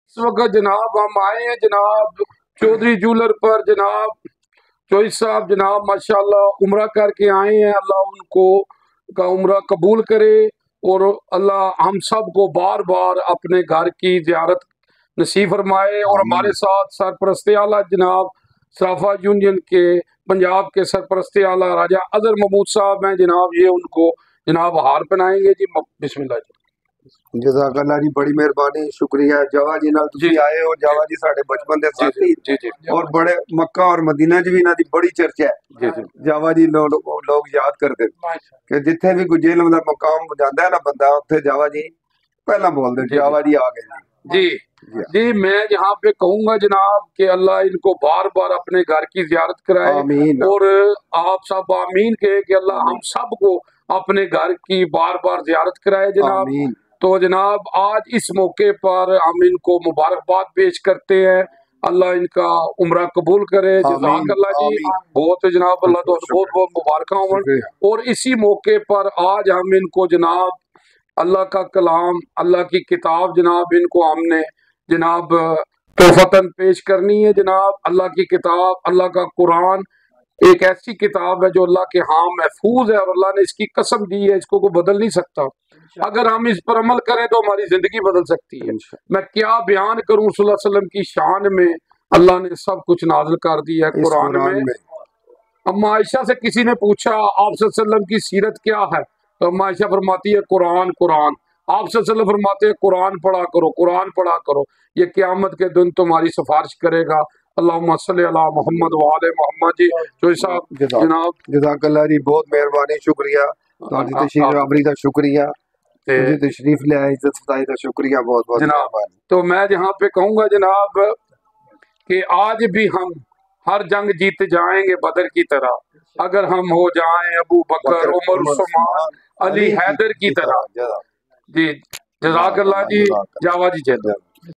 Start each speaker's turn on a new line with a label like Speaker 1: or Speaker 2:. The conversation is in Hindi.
Speaker 1: इस वक्त जनाब हम आए हैं जनाब चौधरी जूलर पर। जनाब चौधरी साहब जनाब माशाल्लाह उम्रा करके आए हैं। अल्लाह उनको का उम्रा कबूल करे और अल्लाह हम सब को बार बार अपने घर की ज़ियारत नसीब फरमाए। और हमारे साथ सरपरस्ते आला जनाब सराफा यूनियन के पंजाब के सरपरस्ते आला राजा अजहर महमूद साहब हैं जनाब, ये उनको जनाब हार पहनाएंगे जी। बिस्मिल्लाह जी।
Speaker 2: जज़ाकल्लाह जी, बड़ी मेहरबानी, शुक्रिया जावा जी नाल तुसी आए हो। जावा जी साडे बचपन दे साथी और बड़े मक्का और मदीना च भी इन्हां दी बड़ी चर्चा है। जावा जी लोग याद करदे कि जिथे भी कोई जेल दा मकाम जांदा है ना बंदा, उत्थे जावा जी पहला बोलदे जावा जी आ गए
Speaker 1: जी। जी मैं यहाँ पे कहूँगा जनाब कि अल्लाह इनको बार बार अपने घर की ज़ियारत कराए और आप सब आमीन कहे कि अल्लाह हम सब को अपने घर की बार बार ज़ियारत कराए जनाब। तो जनाब आज इस मौके पर हम इनको मुबारकबाद पेश करते हैं। अल्लाह इनका उम्रा कबूल करे। जज़ाकल्लाह जी, बहुत जनाब अल्लाह तो बहुत बहुत मुबारक हो। और इसी मौके पर आज हम इनको जनाब अल्लाह का कलाम, अल्लाह की किताब जनाब इनको हमने जनाब तोहफतन पेश करनी है जनाब। अल्लाह की किताब, अल्लाह का कुरान एक ऐसी किताब है जो अल्लाह के यहाँ महफूज है और अल्लाह ने इसकी कसम दी है, इसको कोई बदल नहीं सकता। अगर हम इस पर अमल करें तो हमारी जिंदगी बदल सकती है। मैं क्या बयान करूं सल्लल्लाहु अलैहि वसल्लम की शान में, अल्लाह ने सब कुछ नाज़िल कर दिया है कुरान में। अम्मा आयशा से किसी ने पूछा आप सल्लल्लाहु अलैहि वसल्लम की सीरत क्या है, तो अम्मा आयशा फरमाती है कुरान कुरान। आप सल्लल्लाहु अलैहि वसल्लम फरमाते हैं कुरान पढ़ा करो, कुरान पढ़ा करो, ये क़यामत के दिन तुम्हारी सिफारिश करेगा। अल्लाहुम्मा सल्ली अला मोहम्मद व आले मोहम्मद जी। तो साहब जनाब
Speaker 2: जज़ाकल्लाह जी, बहुत मेहरबानी, शुक्रिया तुहाडी तशरीफ आवरी दा शुक्रिया, तुसी तशरीफ ले आए, इज्जत फताई दा शुक्रिया बहुत बहुत
Speaker 1: जनाब। तो मैं यहाँ पे कहूँगा जनाब कि आज भी हम हर जंग जीत जाएंगे बदर की तरह, अगर हम हो जाएं अबू बकर उमर उस्मान अली हैदर की तरह। जी जज़ाकल्लाह जी, जावा जी।